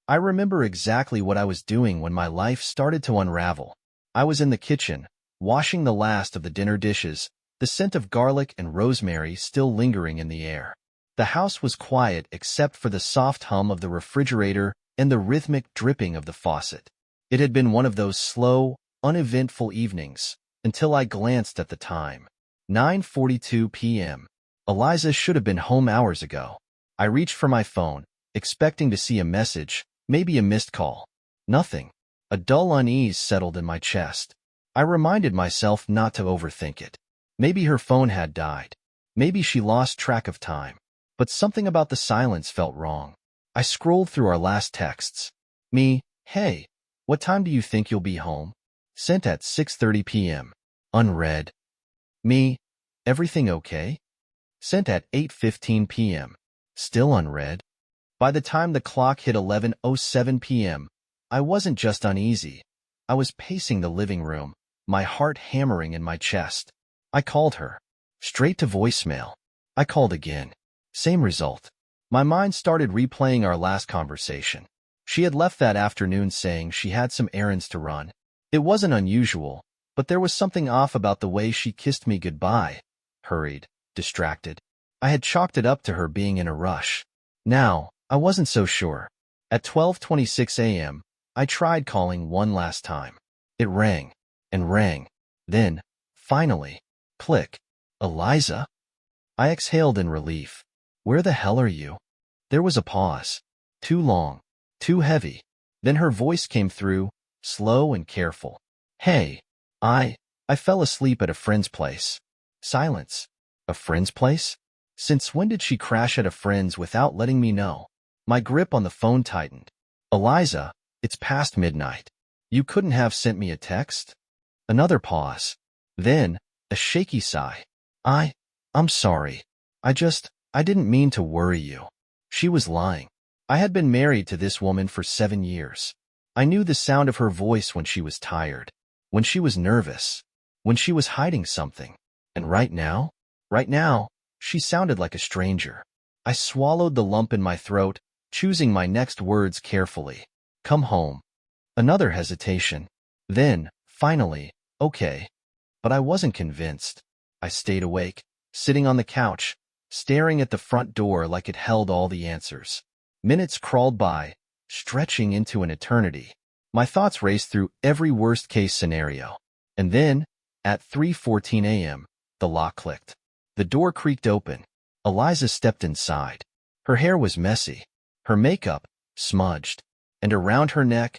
I remember exactly what I was doing when my life started to unravel. I was in the kitchen, washing the last of the dinner dishes, the scent of garlic and rosemary still lingering in the air. The house was quiet except for the soft hum of the refrigerator and the rhythmic dripping of the faucet. It had been one of those slow, uneventful evenings, until I glanced at the time. 9:42 p.m. Eliza should have been home hours ago. I reached for my phone, expecting to see a message, maybe a missed call. Nothing. A dull unease settled in my chest. I reminded myself not to overthink it. Maybe her phone had died. Maybe she lost track of time. But something about the silence felt wrong. I scrolled through our last texts. Me, hey, what time do you think you'll be home? Sent at 6:30 p.m. Unread. Me, everything okay? Sent at 8:15 p.m. Still unread. By the time the clock hit 11:07 p.m., I wasn't just uneasy. I was pacing the living room, my heart hammering in my chest. I called her. Straight to voicemail. I called again. Same result. My mind started replaying our last conversation. She had left that afternoon saying she had some errands to run. It wasn't unusual, but there was something off about the way she kissed me goodbye. Hurried, distracted. I had chalked it up to her being in a rush. Now, I wasn't so sure. At 12:26 a.m., I tried calling one last time. It rang, and rang. Then, finally, click. Eliza? I exhaled in relief. Where the hell are you? There was a pause. Too long. Too heavy. Then her voice came through, slow and careful. Hey, I fell asleep at a friend's place. Silence. A friend's place? Since when did she crash at a friend's without letting me know? My grip on the phone tightened. Eliza, it's past midnight. You couldn't have sent me a text? Another pause. Then, a shaky sigh. I'm sorry. I didn't mean to worry you. She was lying. I had been married to this woman for 7 years. I knew the sound of her voice when she was tired, when she was nervous, when she was hiding something. And right now, she sounded like a stranger. I swallowed the lump in my throat, choosing my next words carefully. Come home. Another hesitation. Then, finally, okay. But I wasn't convinced. I stayed awake, sitting on the couch, staring at the front door like it held all the answers. Minutes crawled by, stretching into an eternity. My thoughts raced through every worst-case scenario. And then, at 3:14 a.m., the lock clicked. The door creaked open. Eliza stepped inside. Her hair was messy, her makeup smudged, and around her neck,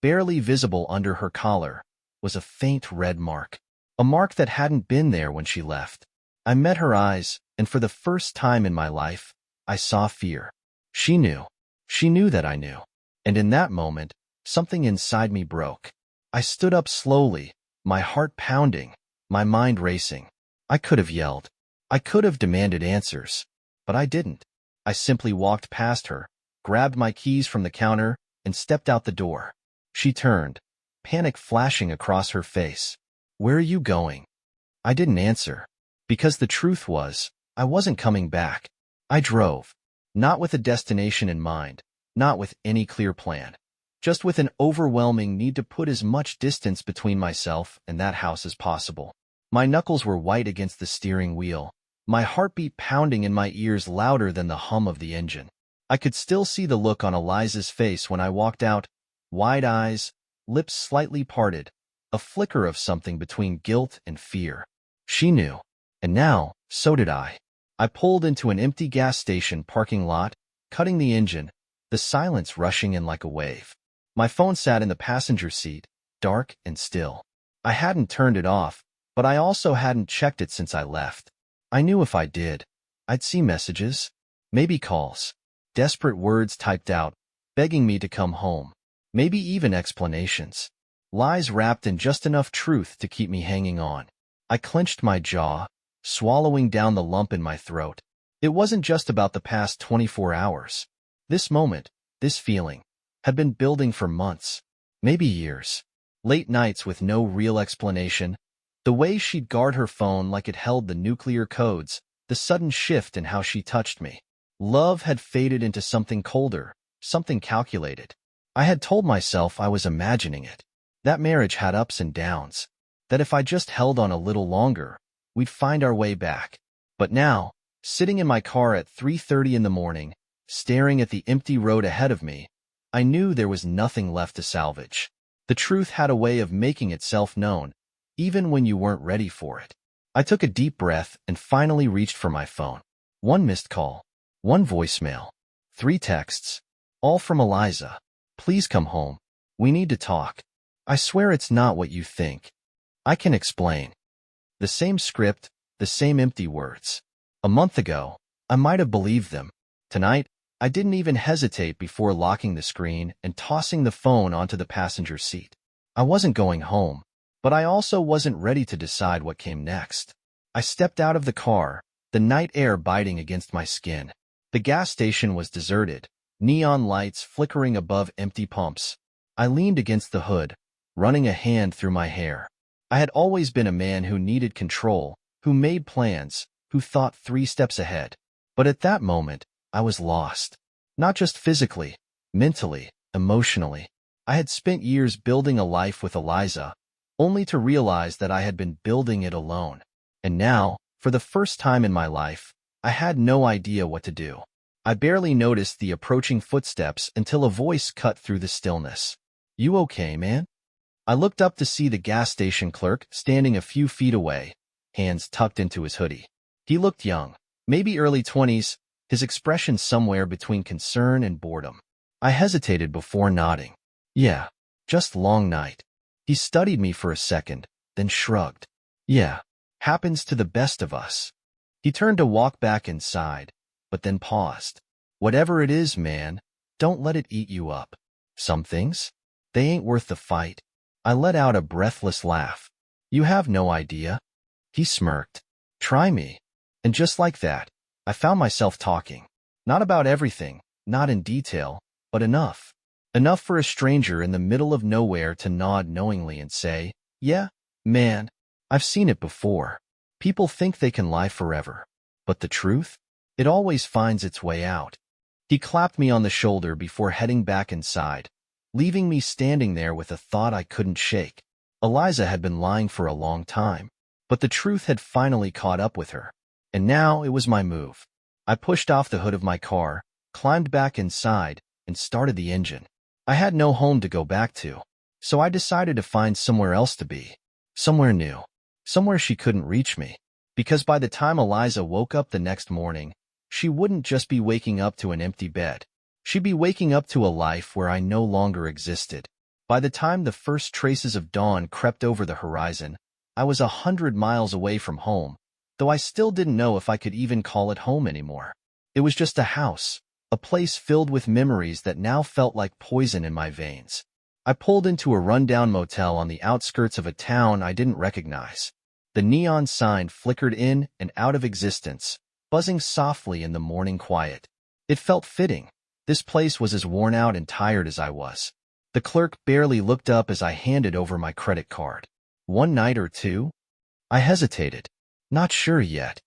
barely visible under her collar, was a faint red mark. A mark that hadn't been there when she left. I met her eyes, and for the first time in my life, I saw fear. She knew. She knew that I knew. And in that moment, something inside me broke. I stood up slowly, my heart pounding, my mind racing. I could have yelled. I could have demanded answers. But I didn't. I simply walked past her, grabbed my keys from the counter, and stepped out the door. She turned, panic flashing across her face. Where are you going? I didn't answer. Because the truth was, I wasn't coming back. I drove. Not with a destination in mind, not with any clear plan. Just with an overwhelming need to put as much distance between myself and that house as possible. My knuckles were white against the steering wheel, my heartbeat pounding in my ears louder than the hum of the engine. I could still see the look on Eliza's face when I walked out, wide eyes, lips slightly parted, a flicker of something between guilt and fear. She knew. And now, so did I. I pulled into an empty gas station parking lot, cutting the engine, the silence rushing in like a wave. My phone sat in the passenger seat, dark and still. I hadn't turned it off, but I also hadn't checked it since I left. I knew if I did, I'd see messages, maybe calls, desperate words typed out, begging me to come home, maybe even explanations. Lies wrapped in just enough truth to keep me hanging on. I clenched my jaw, swallowing down the lump in my throat. It wasn't just about the past 24 hours. This moment, this feeling, had been building for months, maybe years. Late nights with no real explanation, the way she'd guard her phone like it held the nuclear codes, the sudden shift in how she touched me. Love had faded into something colder, something calculated. I had told myself I was imagining it. That marriage had ups and downs. That if I just held on a little longer, we'd find our way back. But now, sitting in my car at 3:30 in the morning, staring at the empty road ahead of me, I knew there was nothing left to salvage. The truth had a way of making itself known, even when you weren't ready for it. I took a deep breath and finally reached for my phone. One missed call, one voicemail, 3 texts, all from Eliza. Please come home. We need to talk. I swear it's not what you think. I can explain. The same script, the same empty words. A month ago, I might have believed them. Tonight, I didn't even hesitate before locking the screen and tossing the phone onto the passenger seat. I wasn't going home, but I also wasn't ready to decide what came next. I stepped out of the car, the night air biting against my skin. The gas station was deserted, neon lights flickering above empty pumps. I leaned against the hood, running a hand through my hair. I had always been a man who needed control, who made plans, who thought 3 steps ahead. But at that moment, I was lost. Not just physically, mentally, emotionally. I had spent years building a life with Eliza, only to realize that I had been building it alone. And now, for the first time in my life, I had no idea what to do. I barely noticed the approaching footsteps until a voice cut through the stillness. "You okay, man?" I looked up to see the gas station clerk standing a few feet away, hands tucked into his hoodie. He looked young, maybe early 20s, his expression somewhere between concern and boredom. I hesitated before nodding. "Yeah, just long night." He studied me for a second, then shrugged. "Yeah, happens to the best of us." He turned to walk back inside, but then paused. "Whatever it is, man, don't let it eat you up. Some things, they ain't worth the fight." I let out a breathless laugh. "You have no idea." He smirked. "Try me." And just like that, I found myself talking. Not about everything, not in detail, but enough. Enough for a stranger in the middle of nowhere to nod knowingly and say, "Yeah, man, I've seen it before." People think they can lie forever. But the truth? It always finds its way out. He clapped me on the shoulder before heading back inside, leaving me standing there with a thought I couldn't shake. Eliza had been lying for a long time, but the truth had finally caught up with her. And now it was my move. I pushed off the hood of my car, climbed back inside, and started the engine. I had no home to go back to, so I decided to find somewhere else to be. Somewhere new. Somewhere she couldn't reach me. Because by the time Eliza woke up the next morning, she wouldn't just be waking up to an empty bed. She'd be waking up to a life where I no longer existed. By the time the first traces of dawn crept over the horizon, I was 100 miles away from home, though I still didn't know if I could even call it home anymore. It was just a house, a place filled with memories that now felt like poison in my veins. I pulled into a rundown motel on the outskirts of a town I didn't recognize. The neon sign flickered in and out of existence, buzzing softly in the morning quiet. It felt fitting. This place was as worn out and tired as I was. The clerk barely looked up as I handed over my credit card. "One night or two?" I hesitated. Not sure yet.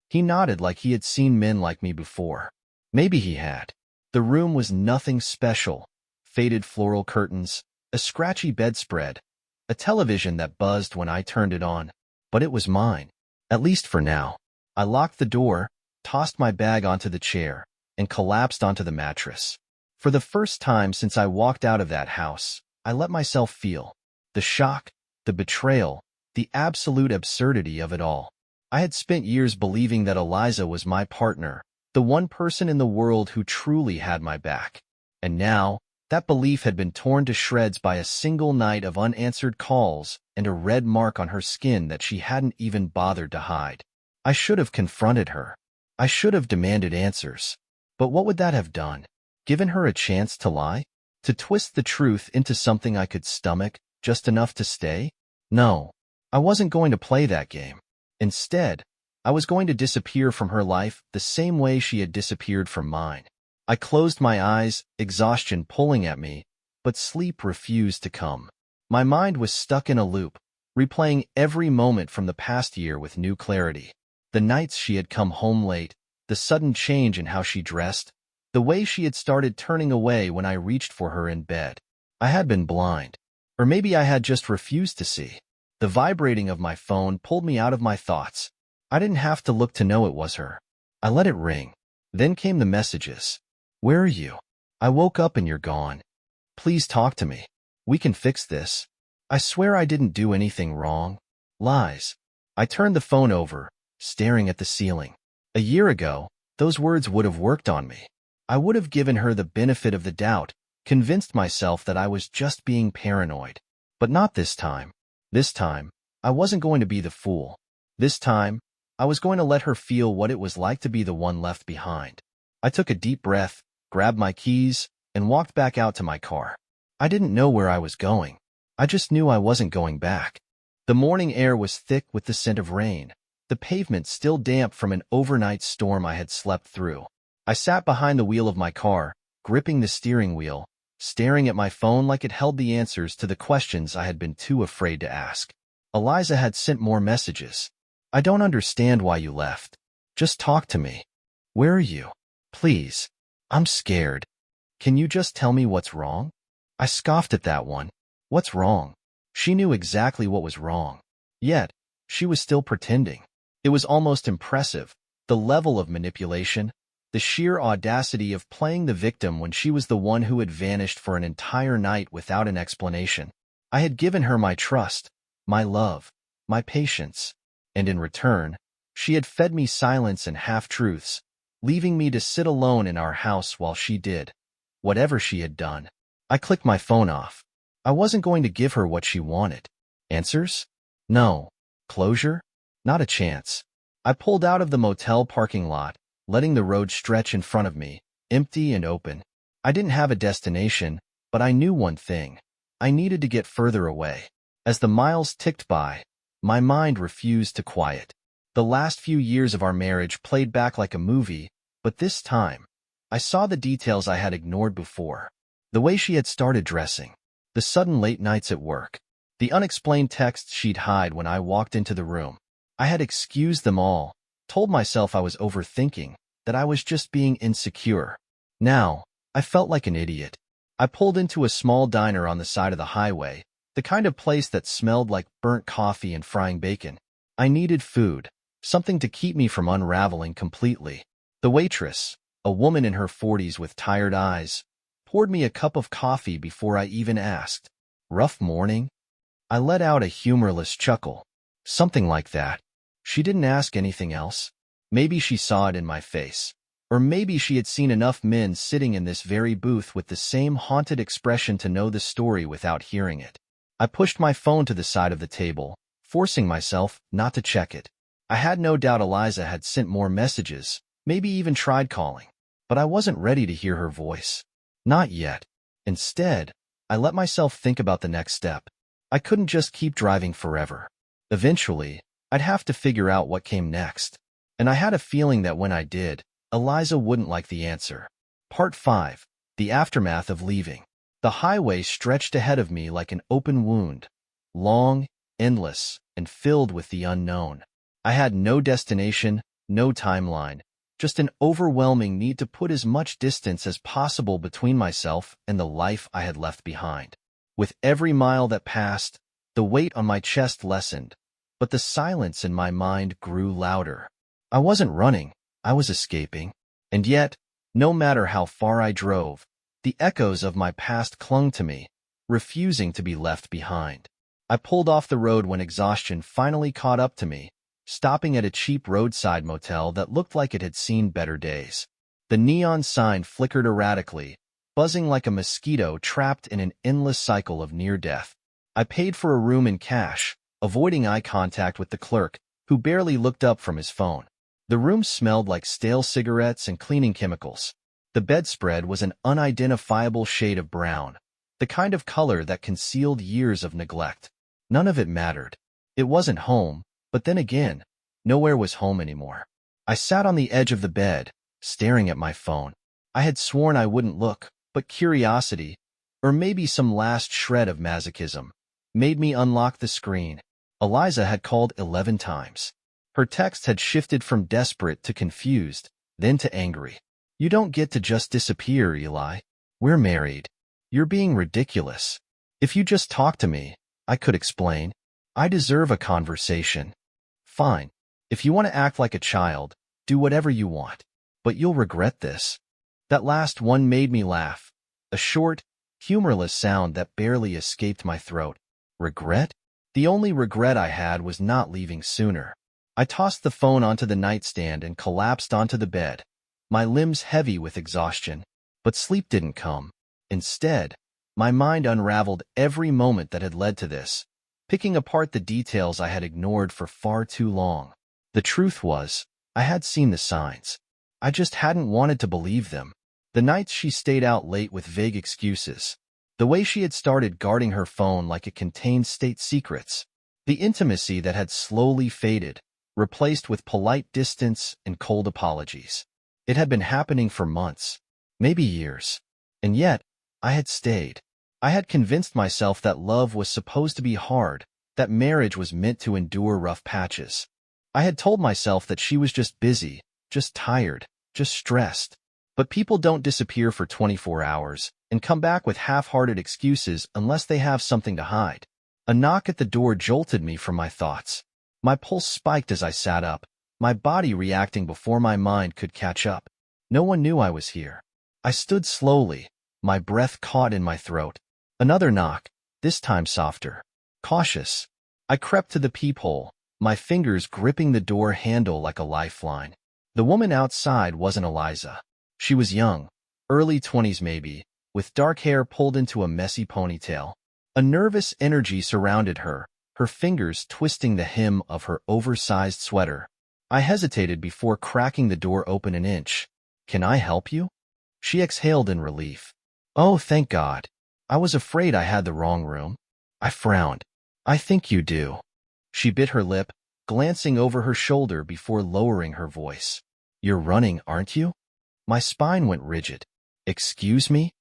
He nodded like he had seen men like me before. Maybe he had. The room was nothing special. Faded floral curtains, a scratchy bedspread, a television that buzzed when I turned it on. But it was mine. At least for now. I locked the door, tossed my bag onto the chair, and collapsed onto the mattress. For the first time since I walked out of that house, I let myself feel the shock, the betrayal, the absolute absurdity of it all. I had spent years believing that Eliza was my partner, the one person in the world who truly had my back. And now, that belief had been torn to shreds by a single night of unanswered calls and a red mark on her skin that she hadn't even bothered to hide. I should have confronted her. I should have demanded answers. But what would that have done? Given her a chance to lie? To twist the truth into something I could stomach, just enough to stay? No, I wasn't going to play that game. Instead, I was going to disappear from her life the same way she had disappeared from mine. I closed my eyes, exhaustion pulling at me, but sleep refused to come. My mind was stuck in a loop, replaying every moment from the past year with new clarity. The nights she had come home late, the sudden change in how she dressed, the way she had started turning away when I reached for her in bed. I had been blind. Or maybe I had just refused to see. The vibrating of my phone pulled me out of my thoughts. I didn't have to look to know it was her. I let it ring. Then came the messages. Where are you? I woke up and you're gone. Please talk to me. We can fix this. I swear I didn't do anything wrong. Lies. I turned the phone over, staring at the ceiling. A year ago, those words would have worked on me. I would have given her the benefit of the doubt, convinced myself that I was just being paranoid. But not this time. This time, I wasn't going to be the fool. This time, I was going to let her feel what it was like to be the one left behind. I took a deep breath, grabbed my keys, and walked back out to my car. I didn't know where I was going. I just knew I wasn't going back. The morning air was thick with the scent of rain, the pavement still damp from an overnight storm I had slept through. I sat behind the wheel of my car, gripping the steering wheel, staring at my phone like it held the answers to the questions I had been too afraid to ask. Eliza had sent more messages. I don't understand why you left. Just talk to me. Where are you? Please. I'm scared. Can you just tell me what's wrong? I scoffed at that one. What's wrong? She knew exactly what was wrong. Yet, she was still pretending. It was almost impressive, the level of manipulation, the sheer audacity of playing the victim when she was the one who had vanished for an entire night without an explanation. I had given her my trust, my love, my patience, and in return, she had fed me silence and half-truths, leaving me to sit alone in our house while she did whatever she had done. I clicked my phone off. I wasn't going to give her what she wanted. Answers? No. Closure? Not a chance. I pulled out of the motel parking lot, letting the road stretch in front of me, empty and open. I didn't have a destination, but I knew one thing. I needed to get further away. As the miles ticked by, my mind refused to quiet. The last few years of our marriage played back like a movie, but this time, I saw the details I had ignored before. The way she had started dressing, the sudden late nights at work, the unexplained texts she'd hide when I walked into the room. I had excused them all, told myself I was overthinking, that I was just being insecure. Now, I felt like an idiot. I pulled into a small diner on the side of the highway, the kind of place that smelled like burnt coffee and frying bacon. I needed food, something to keep me from unraveling completely. The waitress, a woman in her 40s with tired eyes, poured me a cup of coffee before I even asked. Rough morning? I let out a humorless chuckle. Something like that. She didn't ask anything else. Maybe she saw it in my face. Or maybe she had seen enough men sitting in this very booth with the same haunted expression to know the story without hearing it. I pushed my phone to the side of the table, forcing myself not to check it. I had no doubt Eliza had sent more messages, maybe even tried calling. But I wasn't ready to hear her voice. Not yet. Instead, I let myself think about the next step. I couldn't just keep driving forever. Eventually, I'd have to figure out what came next. And I had a feeling that when I did, Eliza wouldn't like the answer. Part 5. The Aftermath of Leaving. The highway stretched ahead of me like an open wound. Long, endless, and filled with the unknown. I had no destination, no timeline. Just an overwhelming need to put as much distance as possible between myself and the life I had left behind. With every mile that passed, the weight on my chest lessened, but the silence in my mind grew louder. I wasn't running, I was escaping. And yet, no matter how far I drove, the echoes of my past clung to me, refusing to be left behind. I pulled off the road when exhaustion finally caught up to me, stopping at a cheap roadside motel that looked like it had seen better days. The neon sign flickered erratically, buzzing like a mosquito trapped in an endless cycle of near-death. I paid for a room in cash, avoiding eye contact with the clerk, who barely looked up from his phone. The room smelled like stale cigarettes and cleaning chemicals. The bedspread was an unidentifiable shade of brown, the kind of color that concealed years of neglect. None of it mattered. It wasn't home. But then again, nowhere was home anymore. I sat on the edge of the bed, staring at my phone. I had sworn I wouldn't look, but curiosity, or maybe some last shred of masochism, made me unlock the screen. Eliza had called 11 times. Her text had shifted from desperate to confused, then to angry. You don't get to just disappear, Eli. We're married. You're being ridiculous. If you just talk to me, I could explain. I deserve a conversation. Fine. If you want to act like a child, do whatever you want. But you'll regret this. That last one made me laugh. A short, humorless sound that barely escaped my throat. Regret? The only regret I had was not leaving sooner. I tossed the phone onto the nightstand and collapsed onto the bed, my limbs heavy with exhaustion. But sleep didn't come. Instead, my mind unraveled every moment that had led to this, picking apart the details I had ignored for far too long. The truth was, I had seen the signs. I just hadn't wanted to believe them. The nights she stayed out late with vague excuses, the way she had started guarding her phone like it contained state secrets, the intimacy that had slowly faded, replaced with polite distance and cold apologies. It had been happening for months, maybe years. And yet, I had stayed. I had convinced myself that love was supposed to be hard, that marriage was meant to endure rough patches. I had told myself that she was just busy, just tired, just stressed. But people don't disappear for 24 hours and come back with half-hearted excuses unless they have something to hide. A knock at the door jolted me from my thoughts. My pulse spiked as I sat up, my body reacting before my mind could catch up. No one knew I was here. I stood slowly, my breath caught in my throat. Another knock, this time softer. Cautious. I crept to the peephole, my fingers gripping the door handle like a lifeline. The woman outside wasn't Eliza. She was young, early 20s maybe, with dark hair pulled into a messy ponytail. A nervous energy surrounded her, her fingers twisting the hem of her oversized sweater. I hesitated before cracking the door open an inch. "Can I help you?" She exhaled in relief. "Oh, thank God. I was afraid I had the wrong room." I frowned. "I think you do." She bit her lip, glancing over her shoulder before lowering her voice. "You're running, aren't you?" My spine went rigid. "Excuse me?"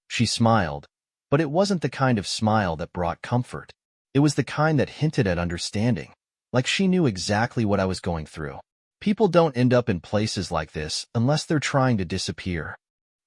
She smiled, but it wasn't the kind of smile that brought comfort. It was the kind that hinted at understanding, like she knew exactly what I was going through. People don't end up in places like this unless they're trying to disappear.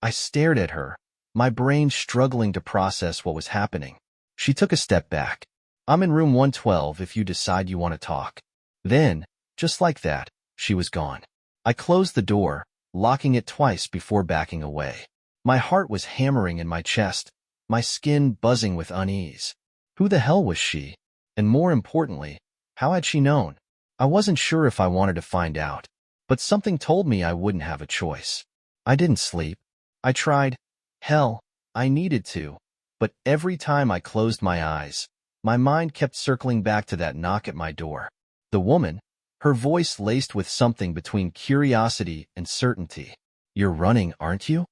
I stared at her, my brain struggling to process what was happening. She took a step back. "I'm in room 112 if you decide you want to talk." Then, just like that, she was gone. I closed the door, locking it twice before backing away. My heart was hammering in my chest, my skin buzzing with unease. Who the hell was she? And more importantly, how had she known? I wasn't sure if I wanted to find out, but something told me I wouldn't have a choice. I didn't sleep. I tried. Hell, I needed to. But every time I closed my eyes, my mind kept circling back to that knock at my door. The woman, her voice laced with something between curiosity and certainty. "You're running, aren't you?"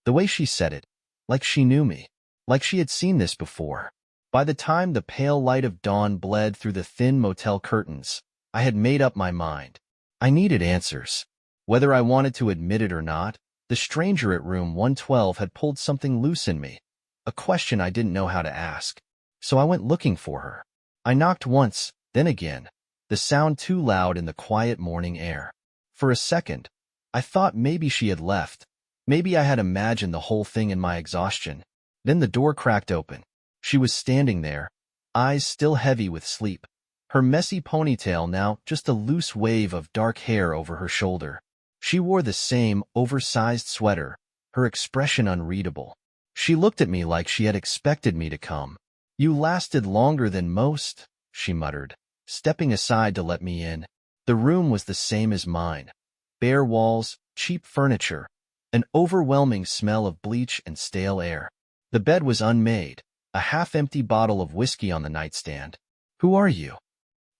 The way she said it, like she knew me, like she had seen this before. By the time the pale light of dawn bled through the thin motel curtains, I had made up my mind. I needed answers. Whether I wanted to admit it or not, the stranger at room 112 had pulled something loose in me, a question I didn't know how to ask. So I went looking for her. I knocked once, then again, the sound too loud in the quiet morning air. For a second, I thought maybe she had left. Maybe I had imagined the whole thing in my exhaustion. Then the door cracked open. She was standing there, eyes still heavy with sleep, her messy ponytail now just a loose wave of dark hair over her shoulder. She wore the same oversized sweater, her expression unreadable. She looked at me like she had expected me to come. "You lasted longer than most," she muttered, stepping aside to let me in. The room was the same as mine. Bare walls, cheap furniture, an overwhelming smell of bleach and stale air. The bed was unmade, a half-empty bottle of whiskey on the nightstand. "Who are you?"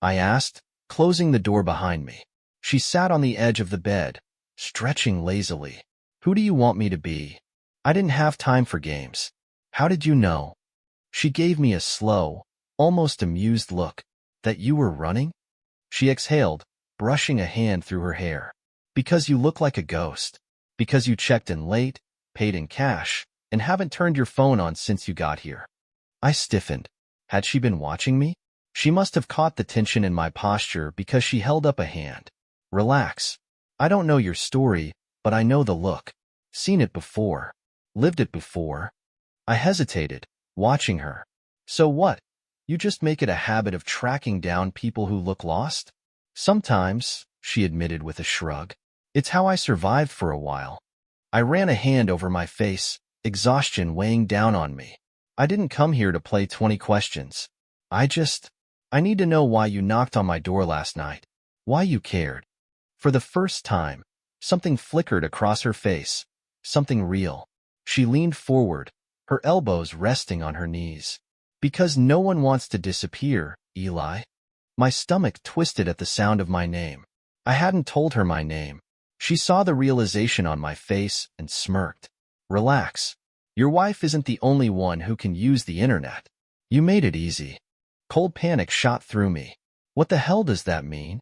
I asked, closing the door behind me. She sat on the edge of the bed, stretching lazily. "Who do you want me to be?" I didn't have time for games. "How did you know?" She gave me a slow, almost amused look. "That you were running?" She exhaled, brushing a hand through her hair. "Because you look like a ghost. Because you checked in late, paid in cash, and haven't turned your phone on since you got here." I stiffened. Had she been watching me? She must have caught the tension in my posture because she held up a hand. "Relax. I don't know your story, but I know the look. Seen it before. Lived it before." I hesitated, watching her. So what? You just make it a habit of tracking down people who look lost? Sometimes, she admitted with a shrug. It's how I survived for a while. I ran a hand over my face, exhaustion weighing down on me. I didn't come here to play 20 questions. I need to know why you knocked on my door last night. Why you cared. For the first time, something flickered across her face. Something real. She leaned forward, her elbows resting on her knees. Because no one wants to disappear, Eli. My stomach twisted at the sound of my name. I hadn't told her my name. She saw the realization on my face and smirked. Relax. Your wife isn't the only one who can use the internet. You made it easy. Cold panic shot through me. What the hell does that mean?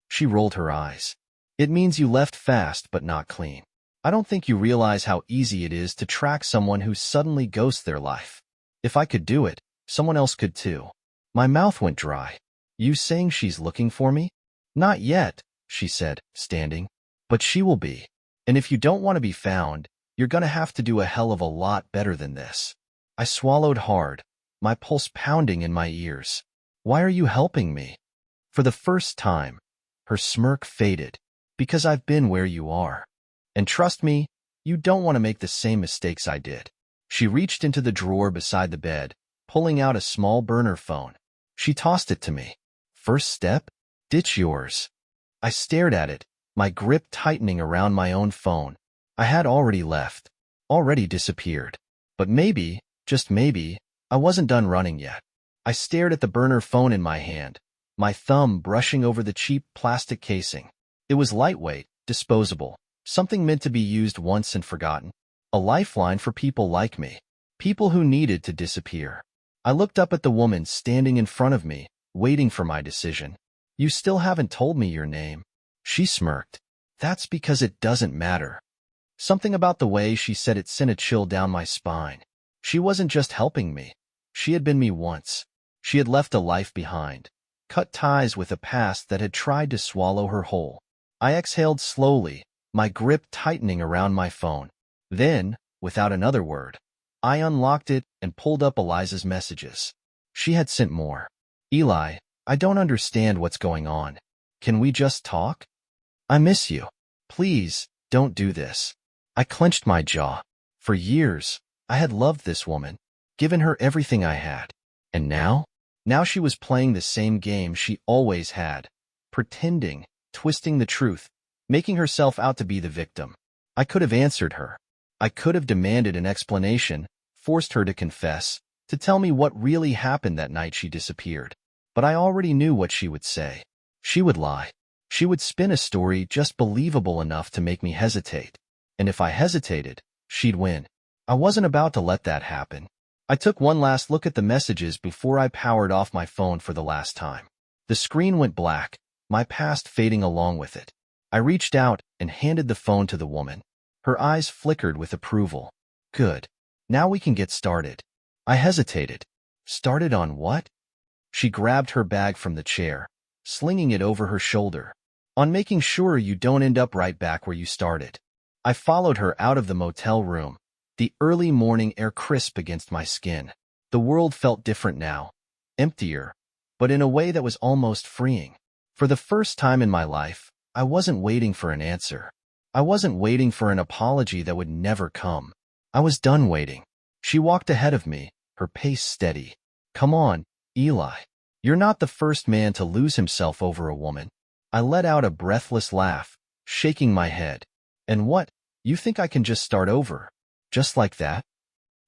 She rolled her eyes. It means you left fast but not clean. I don't think you realize how easy it is to track someone who suddenly ghosts their life. If I could do it, someone else could too. My mouth went dry. You saying she's looking for me? Not yet, she said, standing. But she will be. And if you don't want to be found, you're gonna have to do a hell of a lot better than this. I swallowed hard, my pulse pounding in my ears. Why are you helping me? For the first time, her smirk faded. Because I've been where you are. And trust me, you don't want to make the same mistakes I did. She reached into the drawer beside the bed, pulling out a small burner phone. She tossed it to me. First step? Ditch yours. I stared at it, my grip tightening around my own phone. I had already left, already disappeared. But maybe, just maybe, I wasn't done running yet. I stared at the burner phone in my hand, my thumb brushing over the cheap plastic casing. It was lightweight, disposable, something meant to be used once and forgotten. A lifeline for people like me, people who needed to disappear. I looked up at the woman standing in front of me, waiting for my decision. You still haven't told me your name. She smirked. That's because it doesn't matter. Something about the way she said it sent a chill down my spine. She wasn't just helping me. She had been me once. She had left a life behind, cut ties with a past that had tried to swallow her whole. I exhaled slowly, my grip tightening around my phone. Then, without another word, I unlocked it and pulled up Eliza's messages. She had sent more. Eli, I don't understand what's going on. Can we just talk? I miss you. Please, don't do this. I clenched my jaw. For years, I had loved this woman, given her everything I had. And now? Now she was playing the same game she always had, pretending, twisting the truth, making herself out to be the victim. I could have answered her. I could have demanded an explanation, forced her to confess, to tell me what really happened that night she disappeared. But I already knew what she would say. She would lie. She would spin a story just believable enough to make me hesitate. And if I hesitated, she'd win. I wasn't about to let that happen. I took one last look at the messages before I powered off my phone for the last time. The screen went black, my past fading along with it. I reached out and handed the phone to the woman. Her eyes flickered with approval. Good. Now we can get started. I hesitated. Started on what? She grabbed her bag from the chair, slinging it over her shoulder. On making sure you don't end up right back where you started. I followed her out of the motel room, the early morning air crisp against my skin. The world felt different now, emptier, but in a way that was almost freeing. For the first time in my life, I wasn't waiting for an answer. I wasn't waiting for an apology that would never come. I was done waiting. She walked ahead of me, her pace steady. Come on, Eli. You're not the first man to lose himself over a woman. I let out a breathless laugh, shaking my head. And what? You think I can just start over? Just like that?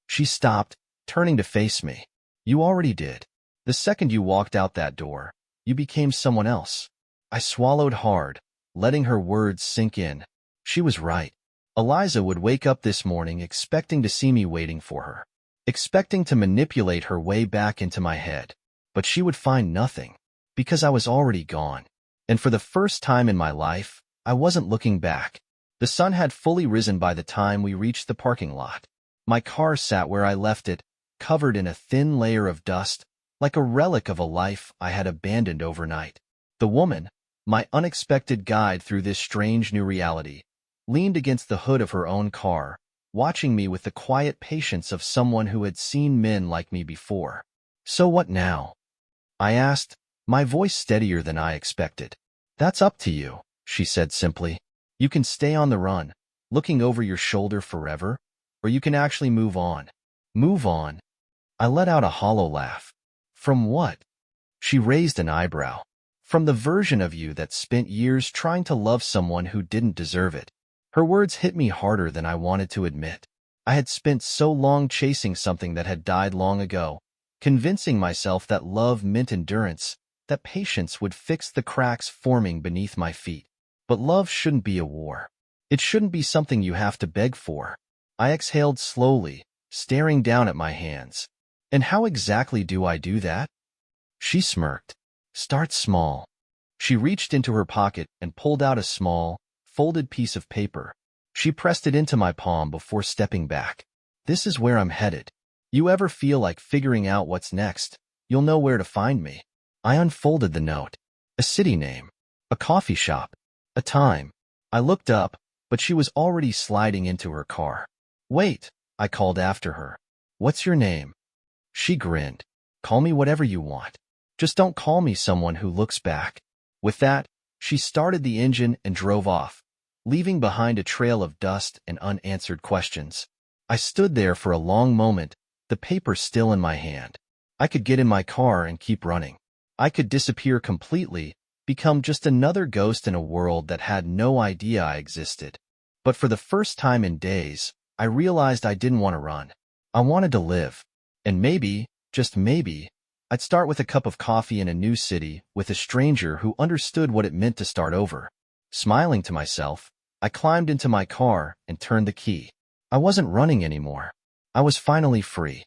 She stopped, turning to face me. You already did. The second you walked out that door, you became someone else. I swallowed hard, letting her words sink in. She was right. Eliza would wake up this morning expecting to see me waiting for her, expecting to manipulate her way back into my head. But she would find nothing, because I was already gone. And for the first time in my life, I wasn't looking back. The sun had fully risen by the time we reached the parking lot. My car sat where I left it, covered in a thin layer of dust, like a relic of a life I had abandoned overnight. The woman, my unexpected guide through this strange new reality, leaned against the hood of her own car, watching me with the quiet patience of someone who had seen men like me before. "So what now?" I asked, my voice steadier than I expected. "That's up to you," she said simply. "You can stay on the run, looking over your shoulder forever, or you can actually move on." "Move on?" I let out a hollow laugh. "From what?" She raised an eyebrow. "From the version of you that spent years trying to love someone who didn't deserve it." Her words hit me harder than I wanted to admit. I had spent so long chasing something that had died long ago, convincing myself that love meant endurance, that patience would fix the cracks forming beneath my feet. But love shouldn't be a war. It shouldn't be something you have to beg for. I exhaled slowly, staring down at my hands. "And how exactly do I do that?" She smirked. "Start small." She reached into her pocket and pulled out a small, folded piece of paper. She pressed it into my palm before stepping back. "This is where I'm headed. You ever feel like figuring out what's next, you'll know where to find me." I unfolded the note. A city name. A coffee shop. A time. I looked up, but she was already sliding into her car. "Wait," I called after her. "What's your name?" She grinned. "Call me whatever you want. Just don't call me someone who looks back." With that, she started the engine and drove off, leaving behind a trail of dust and unanswered questions. I stood there for a long moment, the paper still in my hand. I could get in my car and keep running. I could disappear completely, become just another ghost in a world that had no idea I existed. But for the first time in days, I realized I didn't want to run. I wanted to live. And maybe, just maybe, I'd start with a cup of coffee in a new city with a stranger who understood what it meant to start over. Smiling to myself, I climbed into my car and turned the key. I wasn't running anymore. I was finally free.